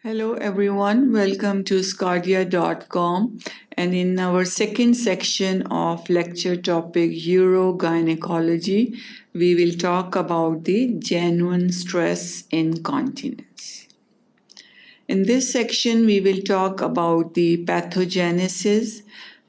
Hello everyone, welcome to sqadia.com, and in our second section of lecture topic Urogynaecology, we will talk about the genuine stress incontinence. In this section, we will talk about the pathogenesis,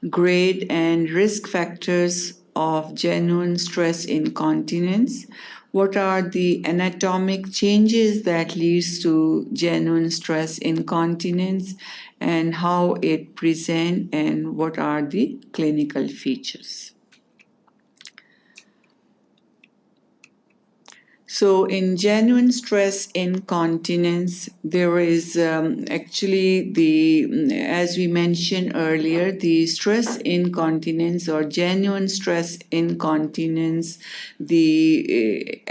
grade and risk factors of genuine stress incontinence. What are the anatomic changes that leads to genuine stress incontinence and how it presents and what are the clinical features. So in genuine stress incontinence, there is actually as we mentioned earlier, the stress incontinence or genuine stress incontinence, the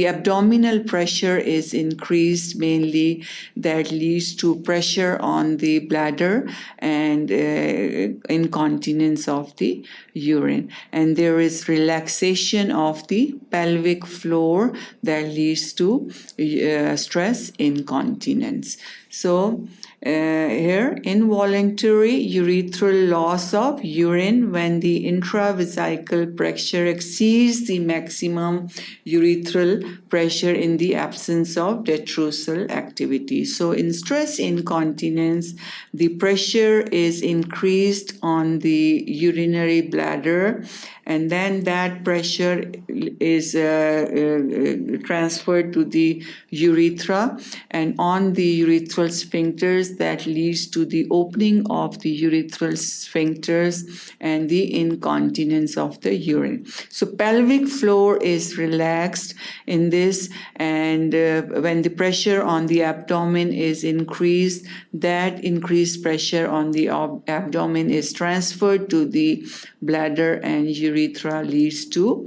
abdominal pressure is increased mainly, that leads to pressure on the bladder and incontinence of the urine. And there is relaxation of the pelvic floor that leads to stress incontinence. So here, involuntary urethral loss of urine when the intravesical pressure exceeds the maximum urethral pressure in the absence of detrusal activity. So in stress incontinence, the pressure is increased on the urinary bladder, and then that pressure is transferred to the urethra, and on the urethral sphincters that leads to the opening of the urethral sphincters and the incontinence of the urine. So pelvic floor is relaxed in this, and when the pressure on the abdomen is increased, that increased pressure on the abdomen is transferred to the bladder and urethra, leads to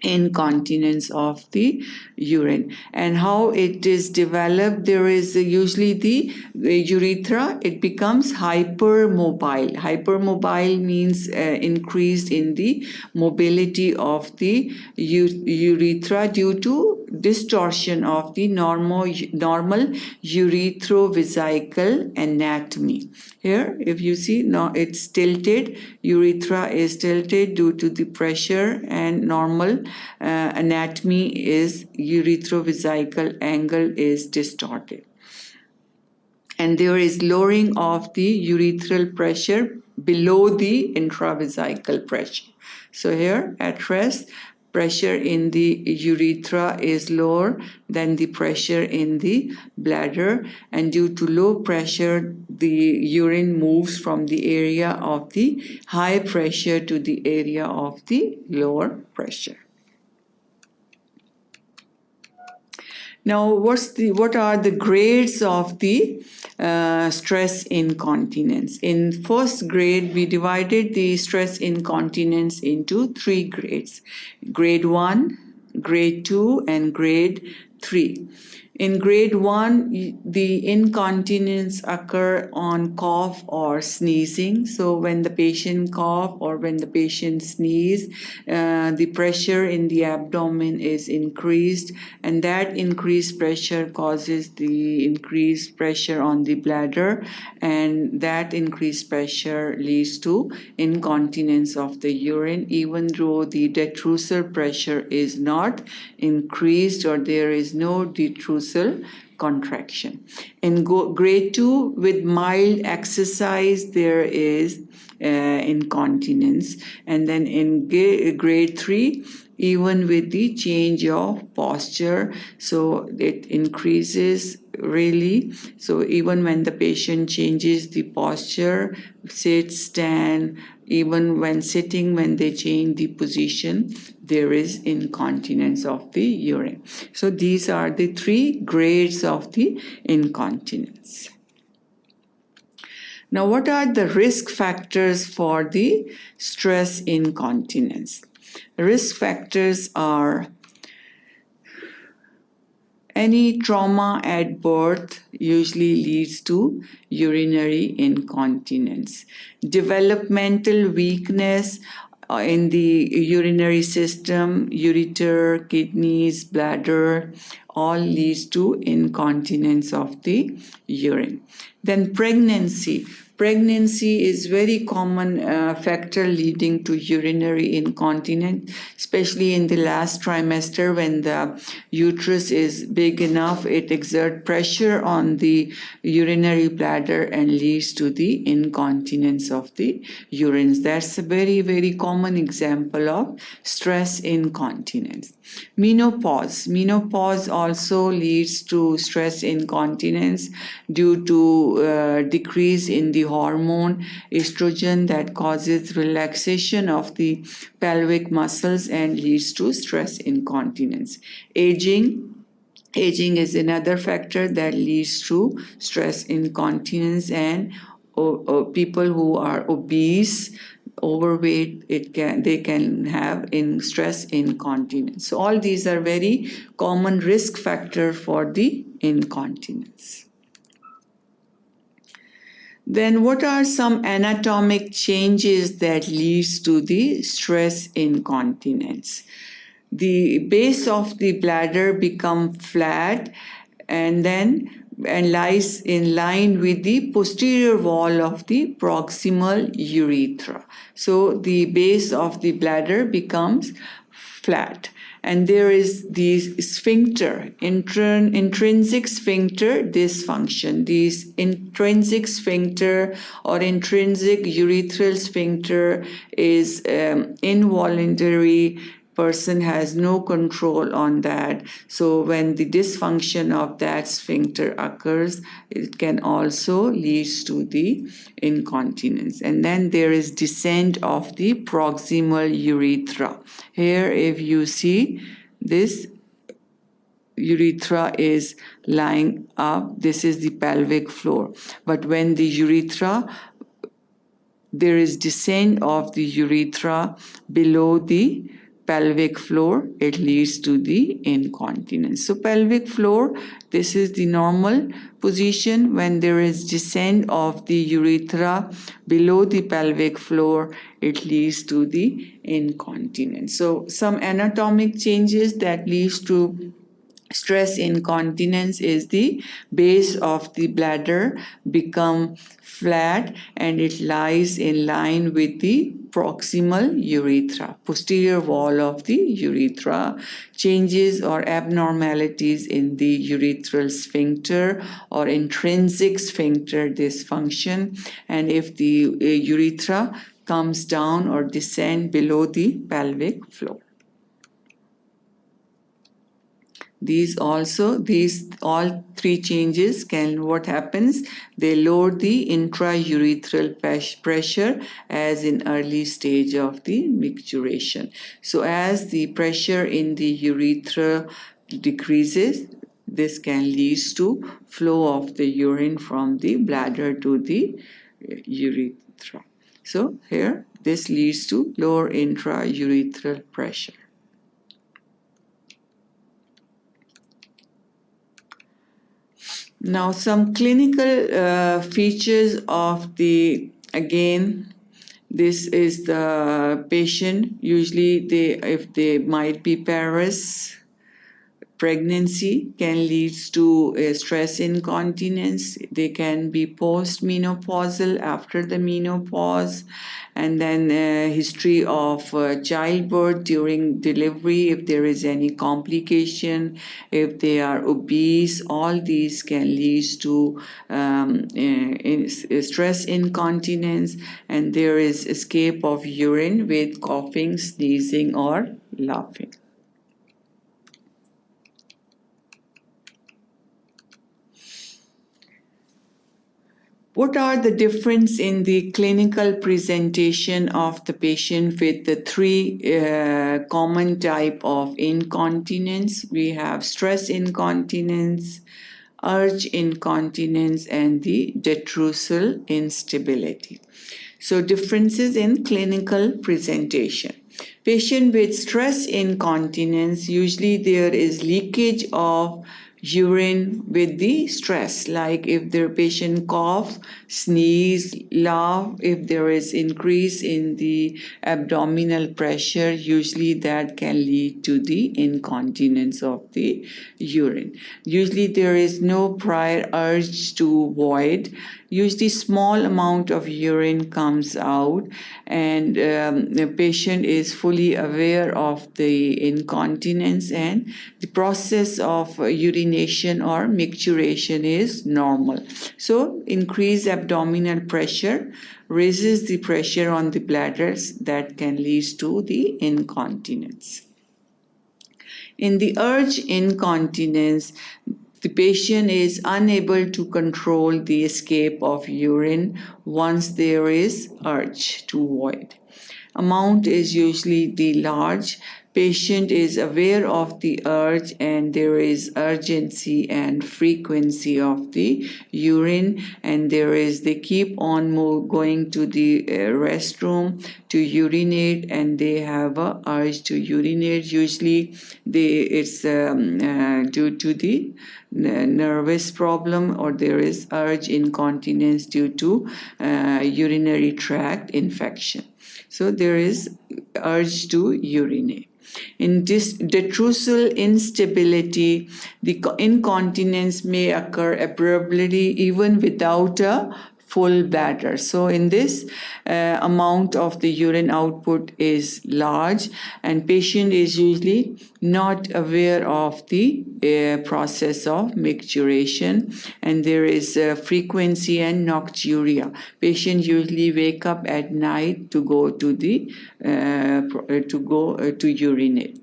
incontinence of the urine. And how it is developed, there is usually the urethra, it becomes hypermobile. Hypermobile means increased in the mobility of the urethra due to distortion of the normal urethrovesical anatomy. Here, if you see, now it's tilted, urethra is tilted due to the pressure, and normal anatomy is urethrovesical angle is distorted. And there is lowering of the urethral pressure below the intravesical pressure. So here at rest, pressure in the urethra is lower than the pressure in the bladder, and due to low pressure, the urine moves from the area of the high pressure to the area of the lower pressure. Now, what are the grades of the stress incontinence? In first grade, we divided the stress incontinence into 3 grades: grade 1, grade 2, and grade 3. In grade 1, the incontinence occur on cough or sneezing. So when the patient cough or when the patient sneeze, the pressure in the abdomen is increased, and that increased pressure causes the increased pressure on the bladder, and that increased pressure leads to incontinence of the urine, even though the detrusal pressure is not increased or there is no detrusal contraction. In grade 2, with mild exercise, there is incontinence. And then in grade 3, even with the change of posture, so it increases really. So even when the patient changes the posture, sit, stand, even when sitting, when they change the position, there is incontinence of the urine. So these are the 3 grades of the incontinence. Now, what are the risk factors for the stress incontinence? Risk factors are any trauma at birth usually leads to urinary incontinence. Developmental weakness in the urinary system, ureter, kidneys, bladder, all leads to incontinence of the urine. Then pregnancy. Pregnancy is very common factor leading to urinary incontinence, especially in the last trimester when the uterus is big enough, it exerts pressure on the urinary bladder and leads to the incontinence of the urine. That's a very, very common example of stress incontinence. Menopause. Menopause also leads to stress incontinence due to decrease in the hormone estrogen that causes relaxation of the pelvic muscles and leads to stress incontinence. Aging is another factor that leads to stress incontinence, and people who are obese, overweight, they can have in stress incontinence. So all these are very common risk factor for the incontinence. Then what are some anatomic changes that leads to the stress incontinence? The base of the bladder become flat and lies in line with the posterior wall of the proximal urethra. So the base of the bladder becomes flat. And there is the sphincter, intrinsic sphincter dysfunction. This intrinsic sphincter or intrinsic urethral sphincter is involuntary. Person has no control on that. So when the dysfunction of that sphincter occurs, it can also lead to the incontinence. And then there is descent of the proximal urethra. Here, if you see, this urethra is lying up. This is the pelvic floor. But when the urethra, there is descent of the urethra below the pelvic floor, it leads to the incontinence. So pelvic floor, this is the normal position. When there is descent of the urethra below the pelvic floor, it leads to the incontinence. So some anatomic changes that leads to stress incontinence is the base of the bladder become flat and it lies in line with the proximal urethra, posterior wall of the urethra. Changes or abnormalities in the urethral sphincter or intrinsic sphincter dysfunction, and if the urethra comes down or descend below the pelvic floor. These all three changes what happens? They lower the intraurethral pressure as in early stage of the micturition. So as the pressure in the urethra decreases, this can lead to flow of the urine from the bladder to the urethra. So here this leads to lower intraurethral pressure. Now, some clinical features of this is the patient. Usually, if they might be parous, pregnancy can lead to stress incontinence. They can be post-menopausal, after the menopause, and then history of childbirth during delivery, if there is any complication, if they are obese, all these can lead to stress incontinence, and there is escape of urine with coughing, sneezing, or laughing. What are the difference in the clinical presentation of the patient with the three common type of incontinence? We have stress incontinence, urge incontinence, and the detrusal instability. So differences in clinical presentation. Patient with stress incontinence, usually there is leakage of urine with the stress, like if the patient cough, sneeze, laugh, if there is increase in the abdominal pressure, usually that can lead to the incontinence of the urine. Usually there is no prior urge to void. Usually small amount of urine comes out, and the patient is fully aware of the incontinence, and the process of urination or micturition is normal. So increased abdominal pressure raises the pressure on the bladders that can lead to the incontinence. In the urge incontinence, the patient is unable to control the escape of urine once there is urge to void. Amount is usually the large. Patient is aware of the urge, and there is urgency and frequency of the urine, and they keep on going to the restroom to urinate, and they have a urge to urinate. Usually it's due to the nervous problem, or there is urge incontinence due to urinary tract infection. So there is urge to urinate. In this detrusal instability, the incontinence may occur abruptly even without a full bladder. So in this, amount of the urine output is large, and patient is usually not aware of the process of micturition, and there is frequency and nocturia. Patient usually wake up at night to go to the to urinate.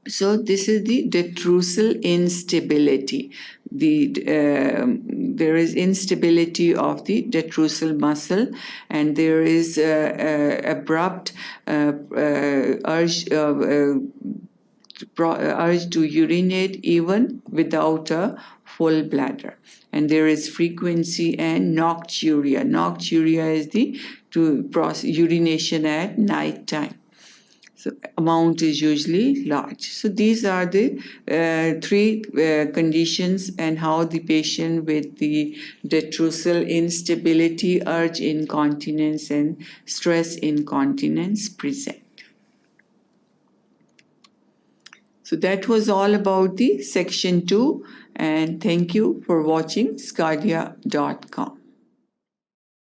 So this is the detrusal instability. There is instability of the detrusal muscle, and there is abrupt urge to urinate even without a full bladder. And there is frequency and nocturia. Nocturia is the urination at night time. So amount is usually large. So these are the three conditions, and how the patient with the detrusal instability, urge incontinence, and stress incontinence present. So that was all about the section 2, and thank you for watching sqadia.com.